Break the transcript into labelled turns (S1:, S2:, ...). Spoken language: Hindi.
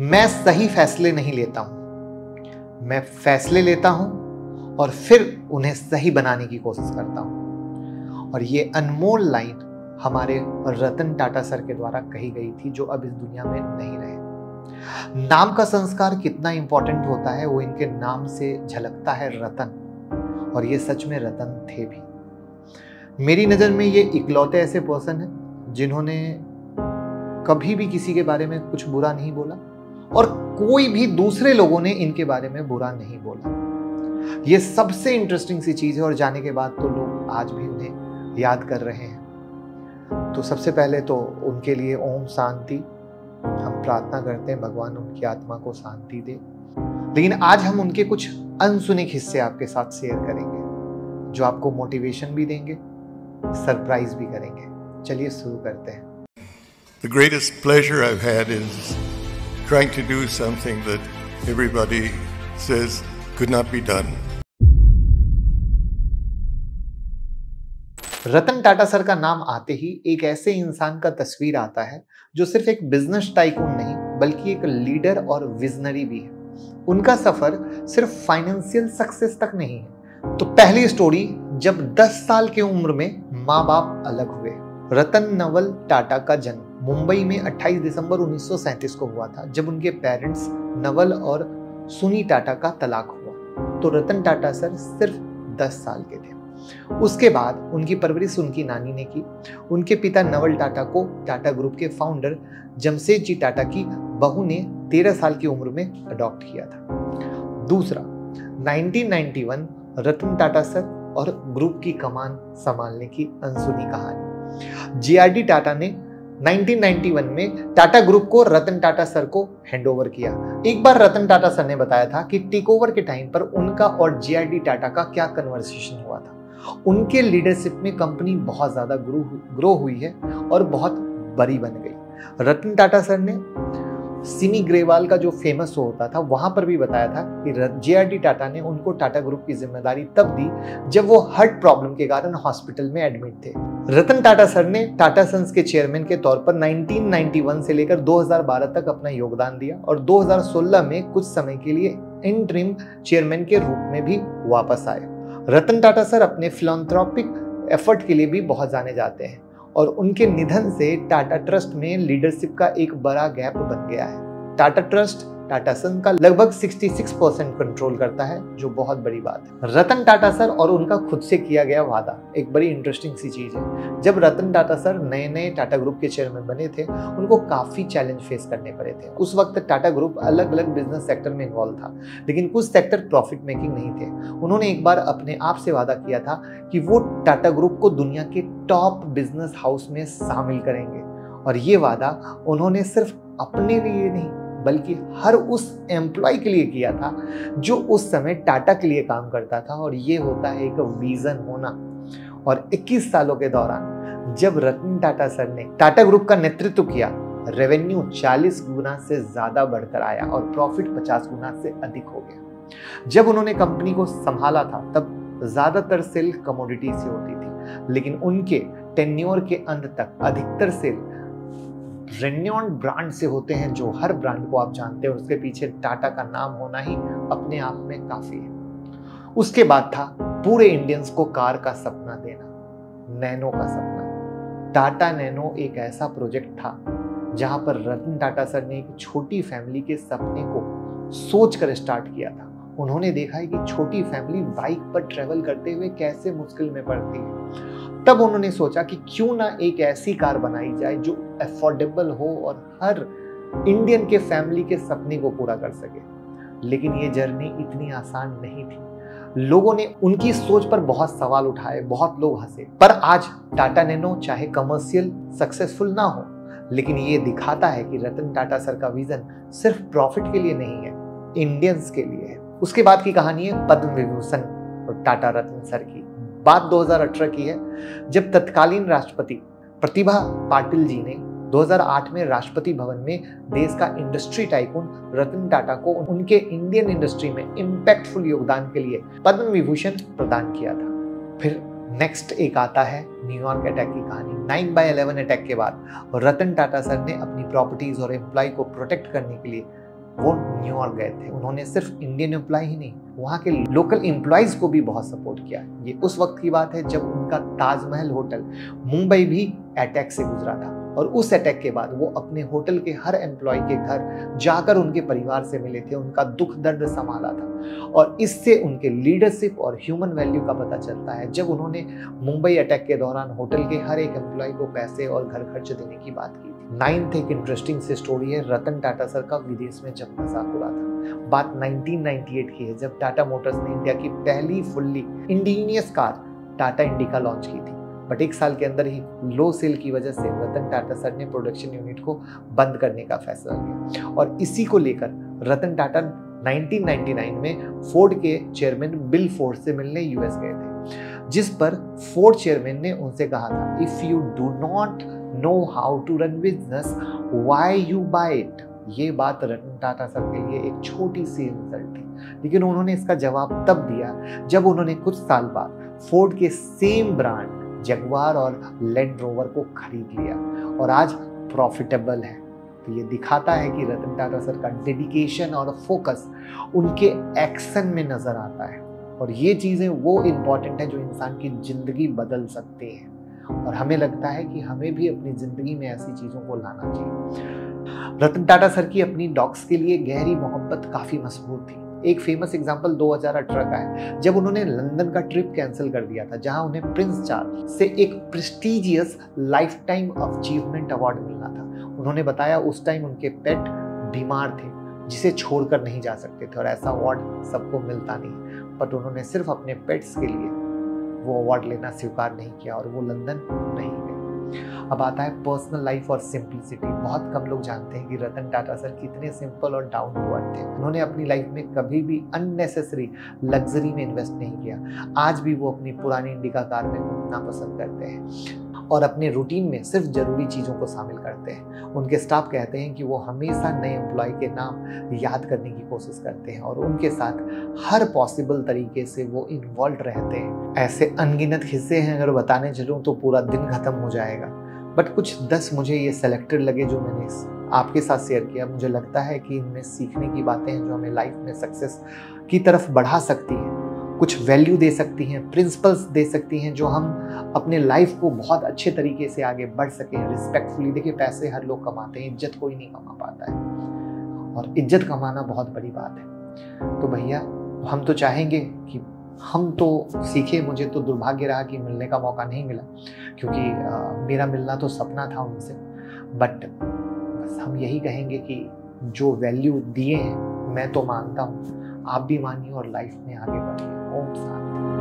S1: मैं सही फैसले नहीं लेता हूं, मैं फैसले लेता हूं और फिर उन्हें सही बनाने की कोशिश करता हूं। और ये अनमोल लाइन हमारे रतन टाटा सर के द्वारा कही गई थी, जो अब इस दुनिया में नहीं रहे। नाम का संस्कार कितना इंपॉर्टेंट होता है वो इनके नाम से झलकता है, रतन। और ये सच में रतन थे भी। मेरी नजर में ये इकलौते ऐसे पर्सन हैं जिन्होंने कभी भी किसी के बारे में कुछ बुरा नहीं बोला और कोई भी दूसरे लोगों ने इनके बारे में बुरा नहीं बोला। ये सबसे इंटरेस्टिंग सी चीज है और जाने के बाद तो लोग आज भी उन्हें याद कर रहे हैं। तो सबसे पहले तो उनके लिए ओम शांति। हम प्रार्थना करते हैं भगवान उनकी आत्मा को शांति दे। लेकिन आज हम उनके कुछ अनसुने हिस्से आपके साथ शेयर करेंगे जो आपको मोटिवेशन भी देंगे, सरप्राइज भी करेंगे। चलिए शुरू करते हैं।
S2: The greatest pleasure I've had is trying to do something that everybody says could not be done.
S1: Ratan Tata sir का नाम आते ही एक ऐसे इंसान का तस्वीर आता है जो सिर्फ एक बिजनेस टाइकून नहीं बल्कि एक लीडर और विजनरी भी है। उनका सफर सिर्फ फाइनेंशियल सक्सेस तक नहीं है। तो पहली स्टोरी, जब 10 साल की उम्र में माँ बाप अलग हुए। रतन नवल टाटा का जन्म मुंबई में 28 दिसंबर 1937 को हुआ था, जब उनके पेरेंट्स नवल और सुनी टाटा का तलाक हुआ। तो रतन टाटा सर सिर्फ 10 साल के थे। उसके बाद उनकी परवरिश उनकी नानी ने की। उनके पिता नवल टाटा को टाटा ग्रुप के फाउंडर जमशेदजी टाटा की बहू ने 13 साल की उम्र में अडॉप्ट किया था। दूसरा, 1991 रतन टाटा सर और ग्रुप की कमान संभालने की अनसुनी कहानी। जेआरडी टाटा ने 1991 में टाटा ग्रुप को रतन टाटा सर को हैंडओवर किया। एक बार रतन टाटा सर ने बताया था कि टेक ओवर के टाइम पर उनका और जेआरडी टाटा का क्या कन्वर्सेशन हुआ था। उनके लीडरशिप में कंपनी बहुत ज्यादा ग्रो हुई है और बहुत बड़ी बन गई। रतन टाटा सर ने सिमी ग्रेवाल का जो फेमस शो होता था वहां पर भी बताया था कि जेआरडी टाटा ने उनको टाटा ग्रुप की जिम्मेदारी तब दी जब वो हार्ट प्रॉब्लम के कारण हॉस्पिटल में एडमिट थे। रतन टाटा सर ने टाटा सन्स के चेयरमैन के तौर पर 1991 से लेकर 2012 तक अपना योगदान दिया और 2016 में कुछ समय के लिए इंटरिम चेयरमैन के रूप में भी वापस आए। रतन टाटा सर अपने फिलैंथ्रोपिक एफर्ट के लिए भी बहुत जाने जाते हैं और उनके निधन से टाटा ट्रस्ट में लीडरशिप का एक बड़ा गैप बन गया है। टाटा ट्रस्ट टाटा सन्स का लगभग 66% कंट्रोल करता है, जो बहुत बड़ी बात है। रतन टाटा सर और उनका खुद से किया गया वादा एक बड़ी इंटरेस्टिंग सी चीज है। जब रतन टाटा सर नए नए टाटा ग्रुप के चेयरमैन बने थे, उनको काफी चैलेंज फेस करने पड़े थे। उस वक्त टाटा ग्रुप अलग अलग बिजनेस सेक्टर में इन्वॉल्व था, लेकिन कुछ सेक्टर प्रॉफिट मेकिंग नहीं थे। उन्होंने एक बार अपने आप से वादा किया था कि वो टाटा ग्रुप को दुनिया के टॉप बिजनेस हाउस में शामिल करेंगे। और ये वादा उन्होंने सिर्फ अपने लिए नहीं बल्कि हर उस एम्प्लॉय के लिए किया था जो उस समय टाटा के लिए काम करता था। और ये होता है एक विजन होना। और 21 सालों के दौरान जब रतन टाटा सर ने टाटा ग्रुप का नेतृत्व किया, रेवेन्यू 40 गुना से ज्यादा बढ़कर आया और प्रॉफिट 50 गुना से अधिक हो गया। जब उन्होंने कंपनी को संभाला था तब ज्यादातर सेल कमोडिटी से होती थी, लेकिन उनके टेन्योर के अंत तक अधिकतर सेल रेन्यूड ब्रांड से होते हैं, जो हर ब्रांड को आप जानते हैं। उसके पीछे टाटा का नाम होना ही अपने आप में काफी है। उसके बाद था पूरे इंडियंस को कार का सपना देना, नैनो का सपना। टाटा नैनो एक ऐसा प्रोजेक्ट था जहां पर रतन टाटा सर ने एक छोटी फैमिली के सपने को सोचकर स्टार्ट किया था। उन्होंने देखा है कि छोटी फैमिली बाइक पर ट्रेवल करते हुए कैसे मुश्किल में पड़ती है। तब उन्होंने सोचा कि क्यों ना एक ऐसी कार बनाई जाए जो अफोर्डेबल हो और हर इंडियन के फैमिली के सपने को पूरा कर सके। लेकिन ये जर्नी इतनी आसान नहीं थी। लोगों ने उनकी सोच पर बहुत सवाल उठाए, बहुत लोग हंसे। पर आज टाटा नैनो चाहे कमर्शियल सक्सेसफुल ना हो, लेकिन ये दिखाता है कि रतन टाटा सर का विजन सिर्फ प्रॉफिट के लिए नहीं है, इंडियंस के लिए है। उसके बाद की कहानी है पद्म विभूषण और टाटा रत्न सर की। बात 2018 की है, जब तत्कालीन राष्ट्रपति प्रतिभा पाटिल जी ने 2008 में राष्ट्रपति भवन में देश का इंडस्ट्री टाइकून रतन टाटा को उनके इंडियन इंडस्ट्री में इम्पैक्टफुल योगदान के लिए पद्म विभूषण प्रदान किया था। फिर नेक्स्ट एक आता है न्यूयॉर्क अटैक की कहानी। 9/11 अटैक के बाद रतन टाटा सर ने अपनी प्रॉपर्टीज और एम्प्लॉय को प्रोटेक्ट करने के लिए वो न्यूयॉर्क गए थे। उन्होंने सिर्फ इंडियन एम्प्लॉय ही नहीं, वहाँ के लोकल एम्प्लॉयज को भी बहुत सपोर्ट किया। ये उस वक्त की बात है जब उनका ताजमहल होटल मुंबई भी अटैक से गुजरा था, और उस अटैक के बाद वो अपने होटल के हर एम्प्लॉय के घर जाकर उनके परिवार से मिले थे, उनका दुख दर्द संभाला था। और इससे उनके लीडरशिप और ह्यूमन वैल्यू का पता चलता है जब उन्होंने मुंबई अटैक के दौरान होटल के हर एक एम्प्लॉय को पैसे और घर खर्च देने की बात की थी। 9th एक इंटरेस्टिंग सी स्टोरी है रतन टाटा सर का विदेश में जब मजाक उड़ा था। बात 1998 की है जब टाटा मोटर्स ने इंडिया की पहली fully indigenous car Tata indica launch की थी। बट 1 साल के अंदर ही लो सेल की वजह से रतन टाटा सर ने प्रोडक्शन यूनिट को बंद करने का फैसला लिया, और इसी को लेकर रतन टाटा 1999 में फोर्ड के चेयरमैन बिल फोर्ड से मिलने यूएस गए थे, जिस पर फोर्ड चेयरमैन ने उनसे कहा था, if you do not know how to run business why you buy it. ये बात रतन टाटा सर के लिए एक छोटी सी इंसल्ट थी, लेकिन उन्होंने इसका जवाब तब दिया जब उन्होंने कुछ साल बाद फोर्ड के सेम ब्रांड जगुआर और लैंड रोवर को खरीद लिया और आज प्रॉफिटेबल है। तो ये दिखाता है कि रतन टाटा सर का डेडिकेशन और फोकस उनके एक्शन में नजर आता है, और ये चीजें वो इम्पोर्टेंट है जो इंसान की जिंदगी बदल सकते हैं। और हमें लगता है कि हमें भी अपनी जिंदगी में ऐसी चीजों को लाना चाहिए। रतन टाटा सर की अपनी डॉग्स के लिए गहरी मोहब्बत काफी मशहूर थी। एक फेमस एग्जांपल 2018 का है जब उन्होंने लंदन का ट्रिप कैंसिल कर दिया था, जहां उन्हें प्रिंस चार्ल्स से एक prestigious life time achievement award मिलना था। उन्होंने बताया उस टाइम उनके पेट बीमार थे जिसे छोड़कर नहीं जा सकते थे, और ऐसा अवार्ड सबको मिलता नहीं, बट उन्होंने सिर्फ अपने पेट्स के लिए वो अवार्ड लेना स्वीकार नहीं किया और वो लंदन नहीं गए। अब आता है पर्सनल लाइफ और सिंपलिसिटी। बहुत कम लोग जानते हैं कि रतन टाटा सर कितने सिंपल और डाउन टू अर्थ थे। उन्होंने अपनी लाइफ में कभी भी अननेसेसरी लग्जरी में इन्वेस्ट नहीं किया। आज भी वो अपनी पुरानी इंडिका कार में घूमना पसंद करते हैं और अपने रूटीन में सिर्फ जरूरी चीज़ों को शामिल करते हैं। उनके स्टाफ कहते हैं कि वो हमेशा नए एम्प्लॉय के नाम याद करने की कोशिश करते हैं और उनके साथ हर पॉसिबल तरीके से वो इन्वॉल्व रहते हैं। ऐसे अनगिनत हिस्से हैं, अगर बताने चलूँ तो पूरा दिन खत्म हो जाएगा, बट कुछ 10 मुझे ये सेलेक्टेड लगे जो मैंने आपके साथ शेयर किया। मुझे लगता है कि इनमें सीखने की बातें हैं जो हमें लाइफ में सक्सेस की तरफ बढ़ा सकती हैं, कुछ वैल्यू दे सकती हैं, प्रिंसिपल्स दे सकती हैं जो हम अपने लाइफ को बहुत अच्छे तरीके से आगे बढ़ सकें रिस्पेक्टफुली। देखिए, पैसे हर लोग कमाते हैं, इज्जत कोई नहीं कमा पाता है, और इज्जत कमाना बहुत बड़ी बात है। तो भैया, हम तो चाहेंगे कि हम तो सीखे। मुझे तो दुर्भाग्य रहा कि मिलने का मौका नहीं मिला, क्योंकि मेरा मिलना तो सपना था उनसे। बट बस हम यही कहेंगे कि जो वैल्यू दिए हैं मैं तो मानता हूँ, आप भी मानिए और लाइफ में आगे बढ़िए। ओम शांति।